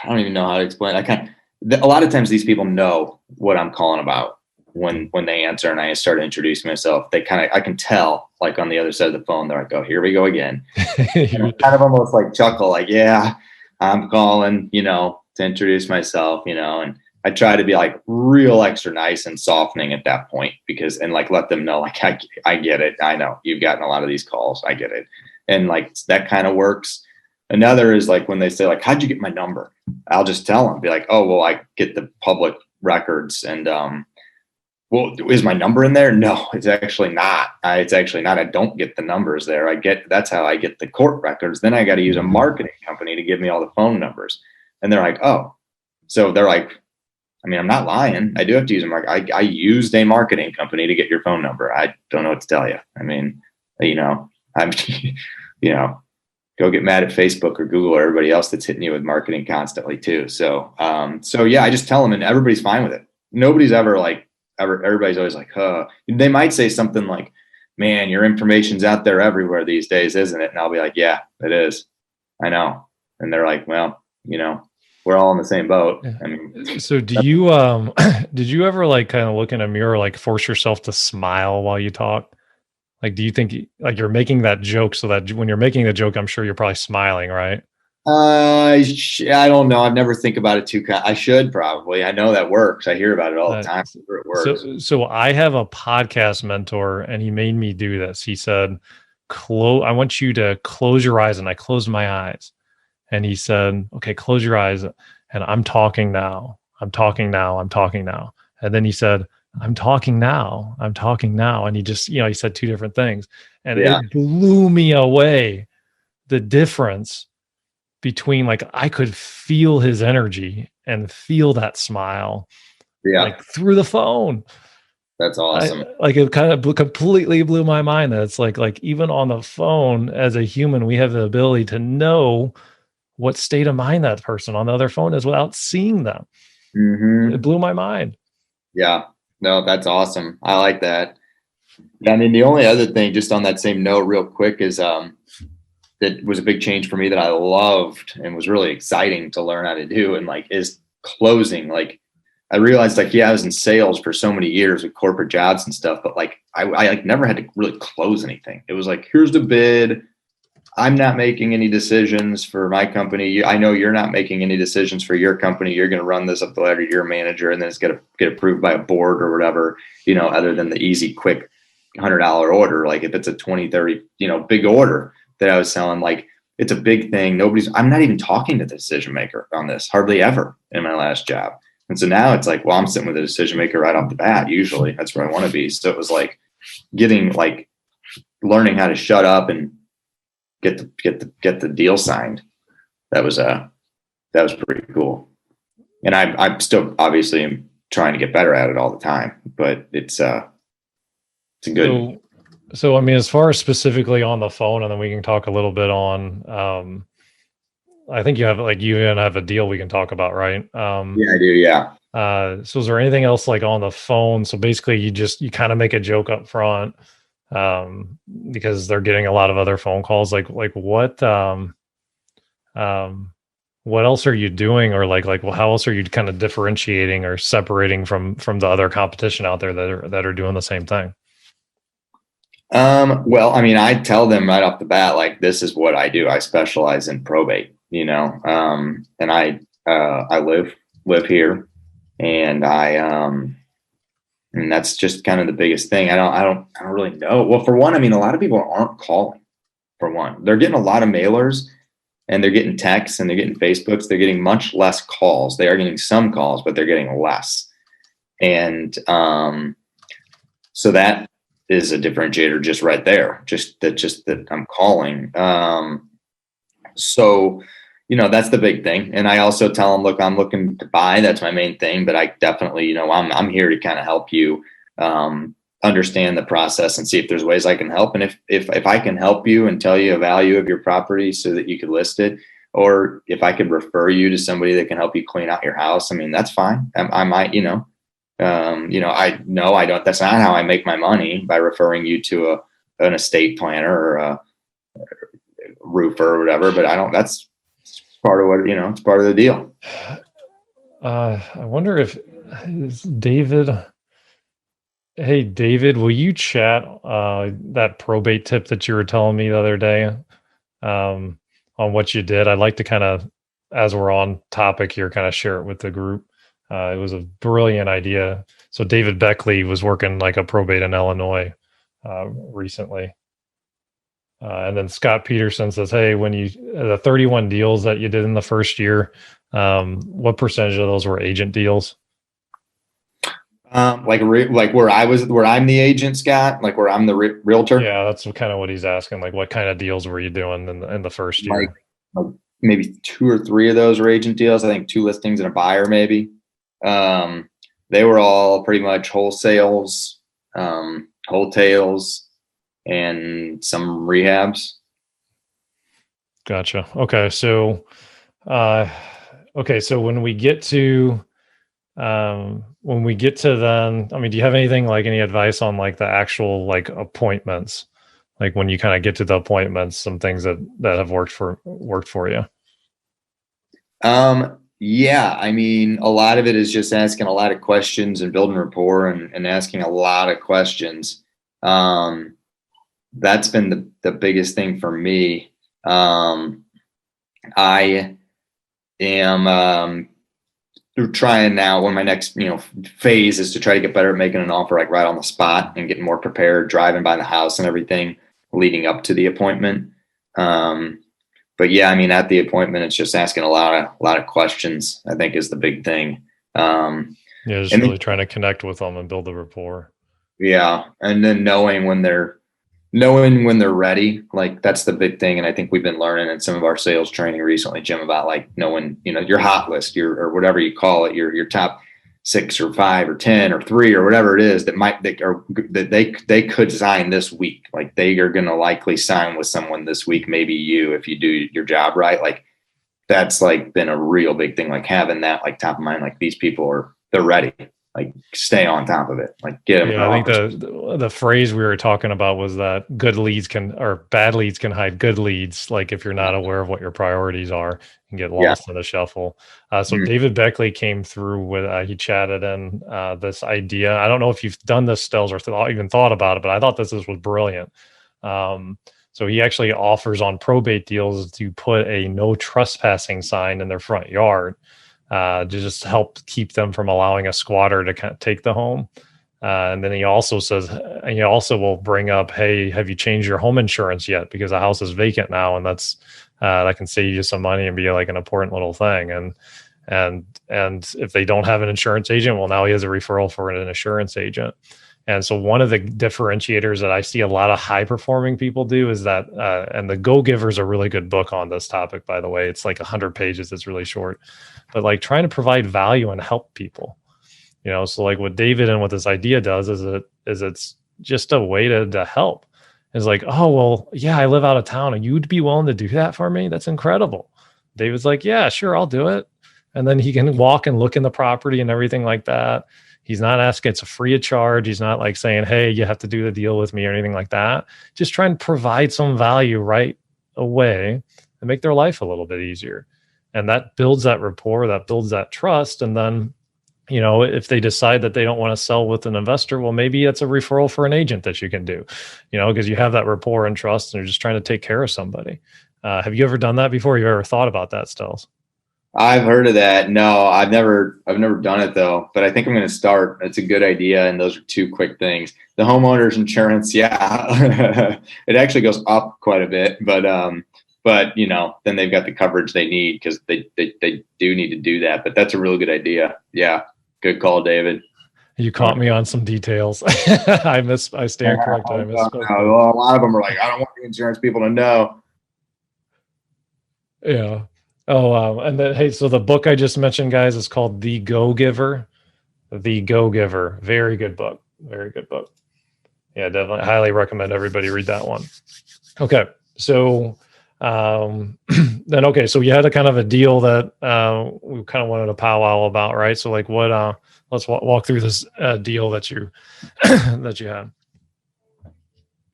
don't even know how to explain. A lot of times these people know what I'm calling about when they answer, and I start to introduce myself. I can tell, like on the other side of the phone, they're like, oh, here we go again. And I kind of almost like chuckle, like, yeah, I'm calling, to introduce myself, and I try to be like real extra nice and softening at that point, and like let them know, like, I get it. I know you've gotten a lot of these calls. I get it. And like that kind of works. Another is like when they say like, how'd you get my number? I'll just tell them, be like, oh, well, I get the public records, and well, is my number in there? No, it's actually not. I don't get the numbers there. That's how I get the court records. Then I got to use a marketing company to give me all the phone numbers. And they're like, oh, so they're like, I mean, I'm not lying. I do have to use I used a marketing company to get your phone number. I don't know what to tell you. I mean, I'm, go get mad at Facebook or Google or everybody else that's hitting you with marketing constantly too. So yeah, I just tell them, and everybody's fine with it. Nobody's ever like, everybody's always like, they might say something like, man, your information's out there everywhere these days, isn't it? And I'll be like, yeah, it is. I know. And they're like, well, we're all in the same boat. I mean, so do you, did you ever like kind of look in a mirror, like force yourself to smile while you talk? Like, do you think like you're making that joke so that when you're making the joke, I'm sure you're probably smiling, right? I don't know. I've never think about it too. I should probably. I know that works. I hear about it all the time. It works. So I have a podcast mentor, and he made me do this. He said, I want you to close your eyes. And I closed my eyes. And he said, okay, close your eyes. And I'm talking now. I'm talking now. I'm talking now. And then he said, I'm talking now. I'm talking now. And he just, he said two different things. And it blew me away, the difference between like, I could feel his energy and feel that smile like through the phone. That's awesome. It kind of completely blew my mind that it's like even on the phone as a human, we have the ability to know what state of mind that person on the other phone is without seeing them. Mm-hmm. It blew my mind. Yeah, no, that's awesome. I like that. I mean, the only other thing just on that same note real quick is, that was a big change for me that I loved and was really exciting to learn how to do, and like is closing. Like I realized like, yeah, I was in sales for so many years with corporate jobs and stuff, but like I like never had to really close anything. It was like, here's the bid. I'm not making any decisions for my company. I know you're not making any decisions for your company. You're going to run this up the ladder to your manager, and then it's going to get approved by a board or whatever, other than the easy, quick $100 order. Like if it's a 20, 30, big order that I was selling, like it's a big thing. I'm not even talking to the decision maker on this hardly ever in my last job. And so now it's like, well, I'm sitting with a decision maker right off the bat. Usually that's where I want to be. So it was like learning how to shut up and get the deal signed. That was pretty cool. And I'm still obviously trying to get better at it all the time, but it's a good. So I mean, as far as specifically on the phone, and then we can talk a little bit on, I think you even have a deal we can talk about, right? Yeah, I do. Yeah. So is there anything else like on the phone? So basically you kind of make a joke up front, because they're getting a lot of other phone calls. Like what else are you doing? Or well, how else are you kind of differentiating or separating from the other competition out there that are doing the same thing? Well, I mean, I tell them right off the bat, like, this is what I do. I specialize in probate, and I live here, and and that's just kind of the biggest thing. I don't really know. Well, for one, I mean, a lot of people aren't calling. For one, they're getting a lot of mailers, and they're getting texts, and they're getting Facebooks. They're getting much less calls. They are getting some calls, but they're getting less. And so that is a differentiator just right there. Just that I'm calling. So, that's the big thing. And I also tell them, look, I'm looking to buy. That's my main thing. But I definitely, I'm here to kind of help you understand the process and see if there's ways I can help. And if I can help you and tell you a value of your property so that you could list it, or if I could refer you to somebody that can help you clean out your house, I mean, that's fine. I might, I know I don't. That's not how I make my money, by referring you to an estate planner or a roofer or whatever. But I don't. That's part of what it's part of the deal. I wonder if David. Hey, David, will you chat that probate tip that you were telling me the other day on what you did? I'd like to kind of, as we're on topic here, kind of share it with the group. It was a brilliant idea. So David Beckley was working like a probate in Illinois recently. And then Scott Peterson says, hey, when the 31 deals that you did in the first year, what percentage of those were agent deals? Like where I'm the agent, Scott, like where I'm the realtor. Yeah, that's kind of what he's asking. Like, what kind of deals were you doing in the first year? Like maybe 2 or 3 of those were agent deals. I think 2 listings and a buyer, maybe. They were all pretty much wholesales, wholetails, and some rehabs. Gotcha. Okay. So, so when we get to then, I mean, do you have anything, like any advice on like the actual like appointments? Like when you kind of get to the appointments, some things that have worked for you? Yeah, I mean, a lot of it is just asking a lot of questions and building rapport and asking a lot of questions. That's been the biggest thing for me. I am trying now, when my next phase is to try to get better at making an offer like right on the spot and getting more prepared, driving by the house and everything leading up to the appointment. But yeah, I mean, at the appointment, it's just asking a lot of questions, I think, is the big thing. Just really trying to connect with them and build the rapport. Yeah. And then knowing when they're ready, like that's the big thing. And I think we've been learning in some of our sales training recently, Jim, about like knowing, your hot list, or whatever you call it, your top 6 or 5 or 10 or 3 or whatever it is that they could sign this week. Like they are going to likely sign with someone this week, maybe you, if you do your job right. Like that's like been a real big thing, like having that like top of mind, like these people they're ready. like stay on top of it, like get them. Yeah, I think the phrase we were talking about was that bad leads can hide good leads. Like if you're not aware of what your priorities are and get lost in the shuffle. So David Beckley came through with he chatted in this idea. I don't know if you've done this, Stelz, or even thought about it, but I thought this was brilliant. So he actually offers on probate deals to put a no trespassing sign in their front yard. To just help keep them from allowing a squatter to kind of take the home. And then he also says, and he also will bring up, hey, have you changed your home insurance yet? Because the house is vacant now, and that can save you some money and be like an important little thing. And if they don't have an insurance agent, well, now he has a referral for an insurance agent. And so one of the differentiators that I see a lot of high performing people do is that, and the Go Giver is a really good book on this topic, by the way. It's like 100 pages. It's really short, but like trying to provide value and help people, so like what David and what this idea does is it's just a way to help. It's like, oh, well, yeah, I live out of town and you'd be willing to do that for me. That's incredible. David's like, yeah, sure. I'll do it. And then he can walk and look in the property and everything like that. He's not asking, it's a free of charge. He's not like saying, hey, you have to do the deal with me or anything like that. Just try and provide some value right away and make their life a little bit easier. And that builds that rapport, that builds that trust. And then, if they decide that they don't want to sell with an investor, well, maybe it's a referral for an agent that you can do, because you have that rapport and trust and you're just trying to take care of somebody. Have you ever done that before? You ever thought about that, Stelz? I've heard of that. No, I've never done it though, but I think I'm going to start. It's a good idea. And those are two quick things. The homeowner's insurance. Yeah, it actually goes up quite a bit, but then they've got the coverage they need because they do need to do that. But that's a really good idea. Yeah. Good call, David. You caught me on some details. I stand corrected. I misspoke. Well, a lot of them are like, I don't want the insurance people to know. Yeah. Oh, and then, hey, so the book I just mentioned, guys, is called The Go Giver. The Go Giver. Very good book. Very good book. Yeah, definitely. Highly recommend everybody read that one. Okay. So, so you had a kind of a deal that we kind of wanted to powwow about, right? So like what, let's walk through this deal that you, that you had.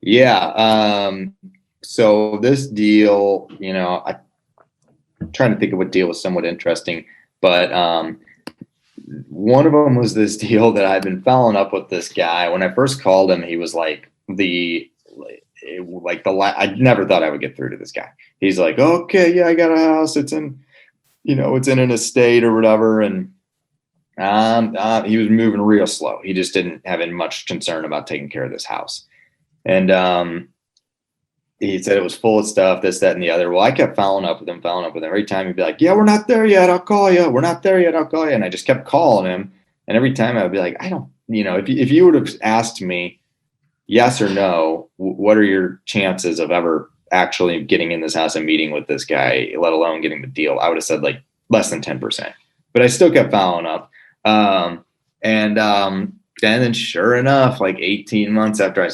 Yeah. So this deal, I'm trying to think of what deal was somewhat interesting, but one of them was this deal that I've been following up with this guy. When I first called him, he was like I never thought I would get through to this guy. He's like, okay, yeah, I got a house. It's in, it's in an estate or whatever. And he was moving real slow. He just didn't have any much concern about taking care of this house. And he said it was full of stuff, this, that, and the other. Well, I kept following up with him. Every time he'd be like, yeah, we're not there yet. I'll call you. We're not there yet. I'll call you. And I just kept calling him. And every time I would be like, I don't, if you would have asked me yes or no, what are your chances of ever actually getting in this house and meeting with this guy, let alone getting the deal? I would have said like less than 10%, but I still kept following up. And then sure enough, like 18 months after I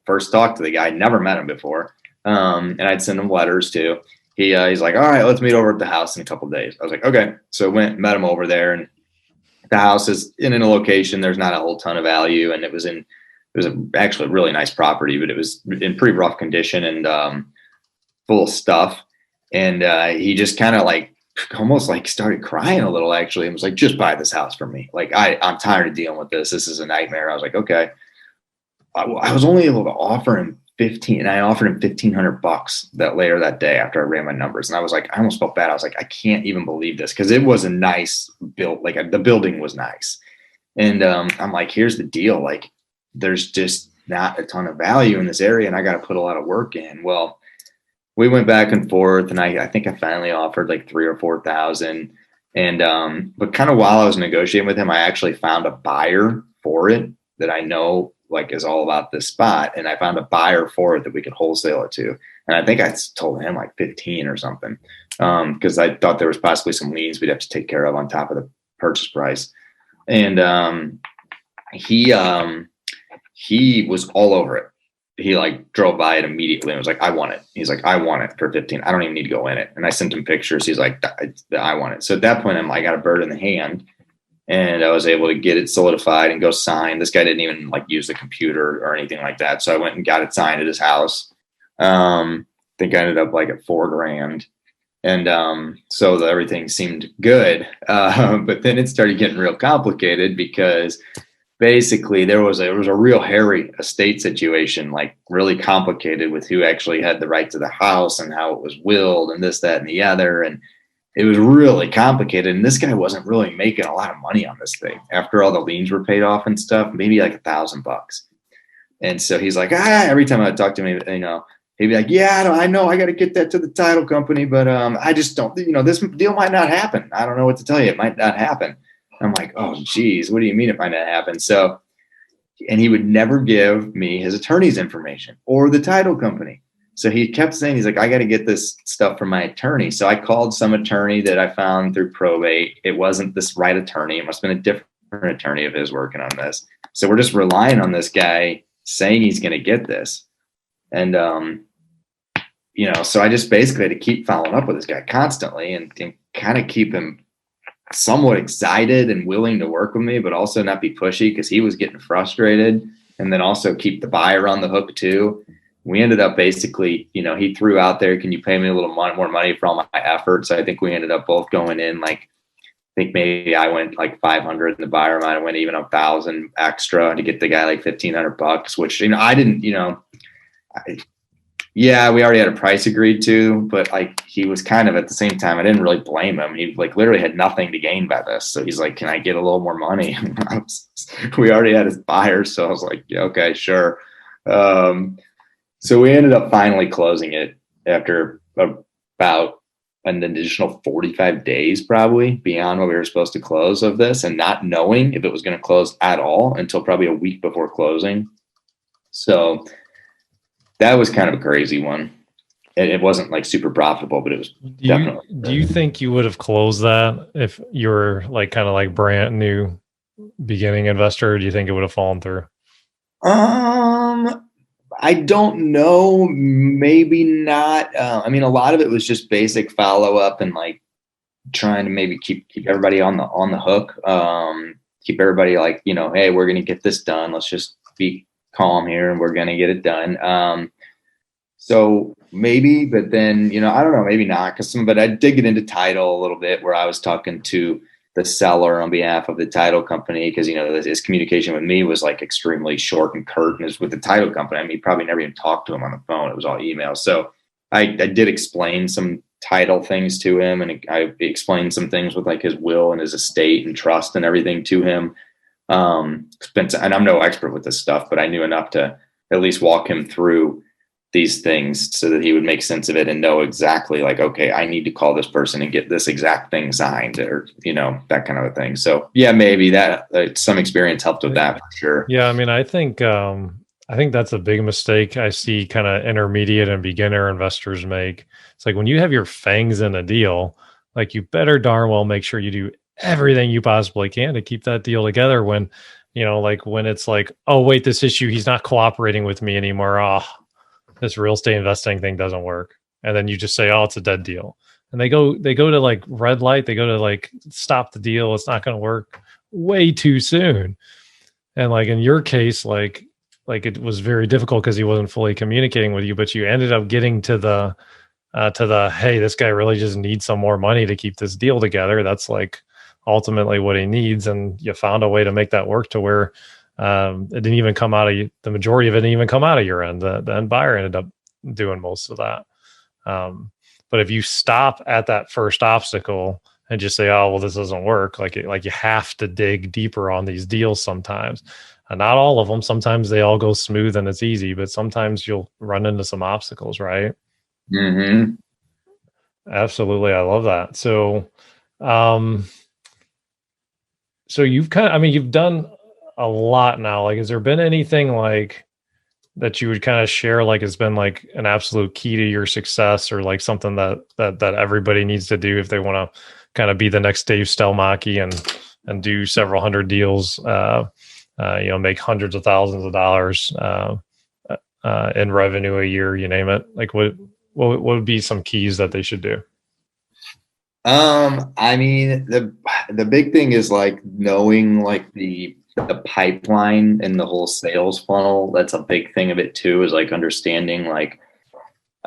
first talked to the guy, never met him before. And I'd send him letters too. He's like, all right, let's meet over at the house in a couple of days. I was like, okay. So met him over there, and the house is in a location. There's not a whole ton of value. And it was actually a really nice property, but it was in pretty rough condition and, full of stuff. And, he just kind of like almost like started crying a little actually. And was like, just buy this house for me. Like, I'm tired of dealing with this. This is a nightmare. I was like, okay. I was only able to offer him I offered him $1,500 that day after I ran my numbers. And I was like, I almost felt bad. I was like, I can't even believe this. Cause it was a nice build. Like the building was nice. And, I'm like, here's the deal. Like there's just not a ton of value in this area and I got to put a lot of work in. Well, we went back and forth and I think I finally offered like 3,000 or 4,000. And, but kind of while I was negotiating with him, I actually found a buyer for it that I know like is all about this spot. And I found a buyer for it that we could wholesale it to. And I think I told him like 15 or something. Cause I thought there was possibly some liens we'd have to take care of on top of the purchase price. And, he was all over it. He like drove by it immediately and was like, I want it. He's like, I want it for 15. I don't even need to go in it. And I sent him pictures. He's like, I want it. So at that point, I got a bird in the hand. and I was able to get it solidified and go sign. This guy didn't even like use the computer or anything like that. So I went and got it signed at his house. I think I ended up like at $4,000. And so everything seemed good. But then it started getting real complicated because basically there was a real hairy estate situation, like really complicated with who actually had the right to the house and how it was willed and this, that, and the other. And it was really complicated. And this guy wasn't really making a lot of money on this thing after all the liens were paid off and stuff, maybe like $1,000. And so he's like, every time I talk to him, he'd be like, yeah, I know I got to get that to the title company, but I just don't, this deal might not happen. I don't know what to tell you. It might not happen. I'm like, oh, geez, what do you mean it might not happen? So, and he would never give me his attorney's information or the title company. So he kept saying, he's like, I got to get this stuff from my attorney. So I called some attorney that I found through probate. It wasn't this right attorney. It must have been a different attorney of his working on this. So we're just relying on this guy saying he's going to get this. And, so I just basically had to keep following up with this guy constantly and kind of keep him somewhat excited and willing to work with me, but also not be pushy because he was getting frustrated, and then also keep the buyer on the hook too. We ended up basically, he threw out there, can you pay me a little more money for all my efforts? I think we ended up both going in like, I think maybe I went like 500 and the buyer might have went even 1,000 extra to get the guy like $1,500, which, I didn't, yeah, we already had a price agreed to, but like he was kind of at the same time, I didn't really blame him. He like literally had nothing to gain by this. So he's like, can I get a little more money? We already had his buyer. So I was like, yeah, okay, sure. So we ended up finally closing it after about an additional 45 days, probably beyond what we were supposed to close of this, and not knowing if it was going to close at all until probably a week before closing. So that was kind of a crazy one. It wasn't like super profitable, but it was definitely. Do you think you would have closed that if you were like kind of like brand new beginning investor? Or do you think it would have fallen through? I don't know. Maybe not. I mean, a lot of it was just basic follow up and like trying to maybe keep everybody on the hook. Keep everybody like, hey, we're going to get this done. Let's just be calm here and we're going to get it done. So maybe, but then, I don't know, maybe not, but I did get into title a little bit where I was talking to the seller on behalf of the title company because, his communication with me was like extremely short and curt, and with the title company, I mean, he probably never even talked to him on the phone. It was all email. So I did explain some title things to him, and I explained some things with like his will and his estate and trust and everything to him. And I'm no expert with this stuff, but I knew enough to at least walk him through these things so that he would make sense of it and know exactly like, okay, I need to call this person and get this exact thing signed, or, that kind of a thing. So yeah, maybe that some experience helped with that for sure. Yeah. I mean, I think that's a big mistake I see kind of intermediate and beginner investors make. It's like when you have your fangs in a deal, like you better darn well make sure you do everything you possibly can to keep that deal together when, like when it's like, oh wait, this issue, he's not cooperating with me anymore. Oh, this real estate investing thing doesn't work. And then you just say, oh, it's a dead deal. And they go to like red light. They go to like stop the deal. It's not going to work way too soon. And like in your case, like it was very difficult because he wasn't fully communicating with you, but you ended up getting to the, hey, this guy really just needs some more money to keep this deal together. That's like ultimately what he needs. And you found a way to make that work to where it didn't even come out of the majority of it didn't even come out of your end. The end buyer ended up doing most of that. But if you stop at that first obstacle and just say, oh, well, this doesn't work. Like you have to dig deeper on these deals sometimes. And not all of them. Sometimes they all go smooth and it's easy, but sometimes you'll run into some obstacles, right? Mm-hmm. Absolutely. I love that. So, so you've you've done a lot now. Like, has there been anything like that you would kind of share, like has been like an absolute key to your success, or like something that everybody needs to do if they want to kind of be the next Dave Stelmachy and do several hundred deals, make hundreds of thousands of dollars in revenue a year, you name it? Like what would be some keys that they should do? I mean, the big thing is like knowing like the pipeline and the whole sales funnel. That's a big thing of it too, is like understanding like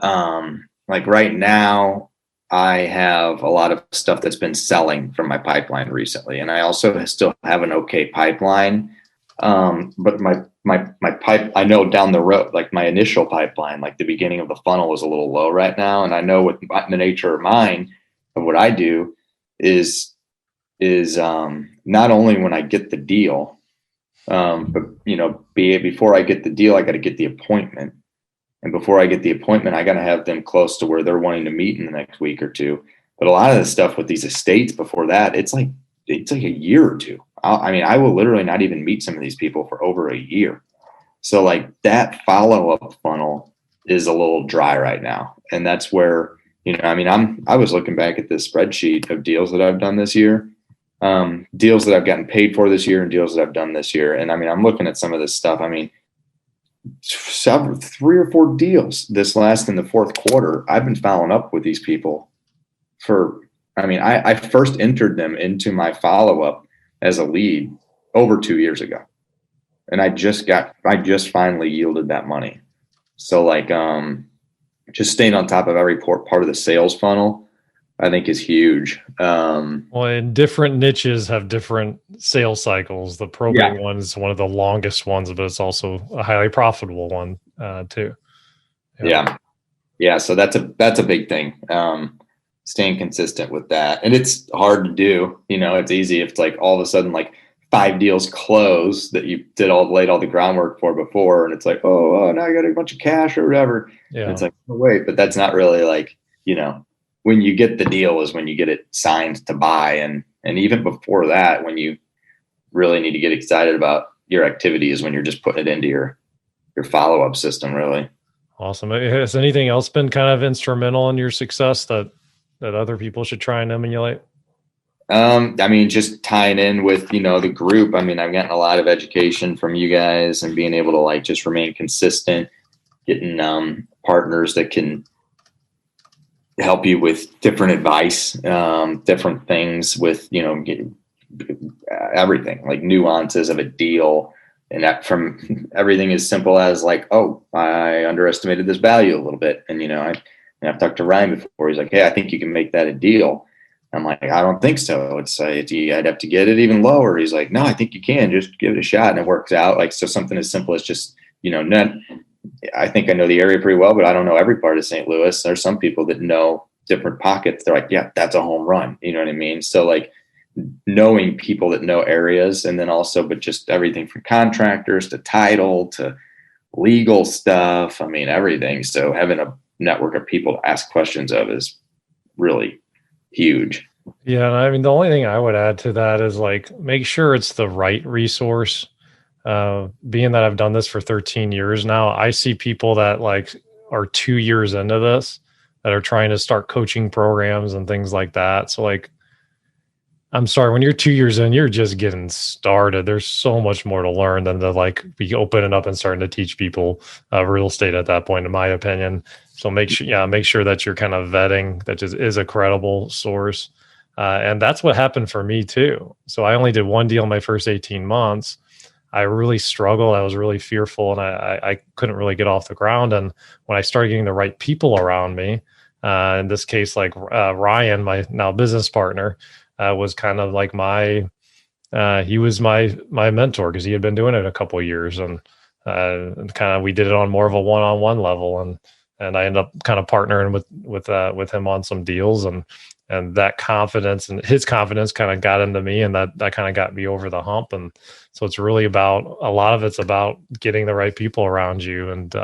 right now I have a lot of stuff that's been selling from my pipeline recently, and I also still have an okay pipeline. But my pipe, I know down the road, like my initial pipeline, like the beginning of the funnel is a little low right now. And I know with the nature of mine, of what I do is not only when I get the deal, but before I get the deal, I got to get the appointment. And before I get the appointment, I got to have them close to where they're wanting to meet in the next week or two. But a lot of the stuff with these estates before that, it's like a year or two. I mean, I will literally not even meet some of these people for over a year. So like that follow up funnel is a little dry right now, and that's where I mean, I was looking back at this spreadsheet of deals that I've done this year, deals that I've gotten paid for this year, and deals that I've done this year. And I mean, I'm looking at some of this stuff. I mean, three or four deals this last in the fourth quarter. I've been following up with these people for. I mean, I first entered them into my follow up as a lead over 2 years ago, and I just finally yielded that money. So like, just staying on top of every part of the sales funnel, I think is huge. Well, and different niches have different sales cycles. The probate one is one of the longest ones, but it's also a highly profitable one too. Yeah. So that's a big thing. Staying consistent with that, and it's hard to do. It's easy if it's like all of a sudden like 5 deals close that you laid all the groundwork for before, and it's like, oh, now I got a bunch of cash or whatever. Yeah. It's like, oh, wait, but that's not really like, when you get the deal is when you get it signed to buy. And even before that, when you really need to get excited about your activity is when you're just putting it into your follow-up system, really. Awesome. Has anything else been kind of instrumental in your success that other people should try and emulate? I mean, just tying in with, the group. I mean, I've gotten a lot of education from you guys, and being able to like just remain consistent, getting partners that can help you with different advice, different things with, everything, like nuances of a deal. And that from everything as simple as like, oh, I underestimated this value a little bit. And, I've talked to Ryan before. He's like, hey, I think you can make that a deal. I'm like, I don't think so. I'd have to get it even lower. He's like, no, I think you can. Just give it a shot, and it works out. Like, so something as simple as just, I think I know the area pretty well, but I don't know every part of St. Louis. There's some people that know different pockets. They're like, yeah, that's a home run. You know what I mean? So like knowing people that know areas, and then also, but just everything from contractors to title to legal stuff. I mean, everything. So having a network of people to ask questions of is really huge. Yeah. I mean, the only thing I would add to that is like, make sure it's the right resource. Being that I've done this for 13 years now, I see people that like are 2 years into this that are trying to start coaching programs and things like that. So like, I'm sorry, when you're 2 years in, you're just getting started. There's so much more to learn than to like be opening up and starting to teach people real estate at that point, in my opinion. So make sure that you're kind of vetting that is a credible source. And that's what happened for me too. So I only did one deal in my first 18 months. I really struggled. I was really fearful, and I couldn't really get off the ground. And when I started getting the right people around me, in this case, like Ryan, my now business partner, was kind of like he was my mentor, because he had been doing it a couple of years, and kind of we did it on more of a one-on-one level, and I ended up kind of partnering with him on some deals, and that confidence and his confidence kind of got into me, and that kind of got me over the hump. And so it's really about, a lot of it's about getting the right people around you. And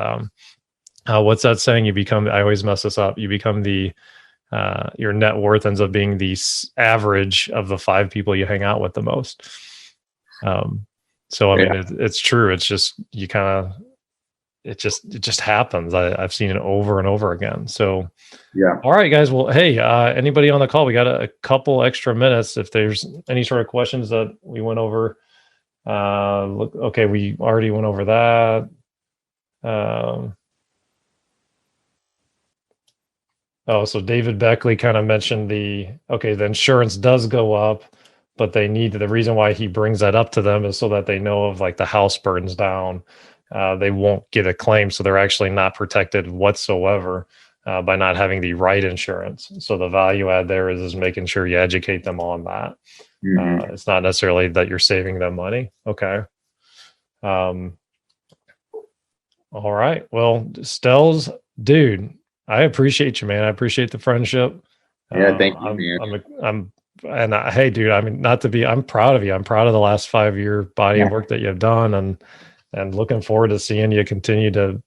what's that saying? I always mess this up. You become your net worth ends up being the average of the 5 people you hang out with the most. So I mean, it's true. It's just, it just happens. I've seen it over and over again. So yeah. All right, guys. Well, hey, anybody on the call, we got a couple extra minutes. If there's any sort of questions that we went over, okay, we already went over that. Oh, so David Beckley kind of mentioned the insurance does go up, but the reason why he brings that up to them is so that they know if like the house burns down, they won't get a claim. So they're actually not protected whatsoever by not having the right insurance. So the value add there is making sure you educate them on that. It's not necessarily that you're saving them money. Okay. All right. Well, Stells, dude, I appreciate you, man. I appreciate the friendship. Yeah, thank you, man. Hey, dude, I mean, I'm proud of you. I'm proud of the last 5-year body of work that you've done, and looking forward to seeing you continue to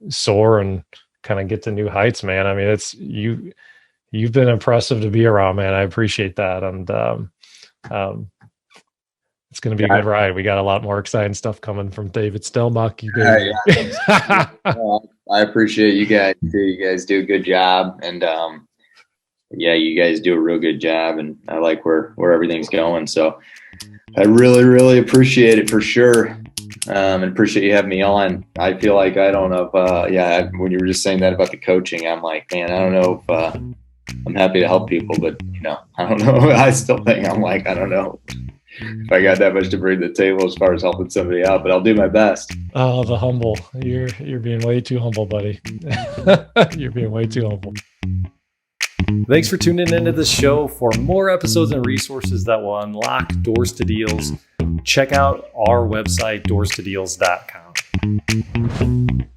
soar and kind of get to new heights, man. I mean, you've been impressive to be around, man. I appreciate that. And, it's going to be a good ride. We got a lot more exciting stuff coming from David Stelmach. I appreciate you guys too. You guys do a good job, and you guys do a real good job, and I like where everything's going. So I really, really appreciate it for sure, and appreciate you having me on. I feel like I don't know if when you were just saying that about the coaching, I'm like, man, I don't know if I'm happy to help people, but I don't know. I still think I don't know if I got that much to bring to the table as far as helping somebody out, but I'll do my best. Oh, the humble. You're being way too humble, buddy. You're being way too humble. Thanks for tuning into the show. For more episodes and resources that will unlock doors to deals, check out our website, doorstodeals.com.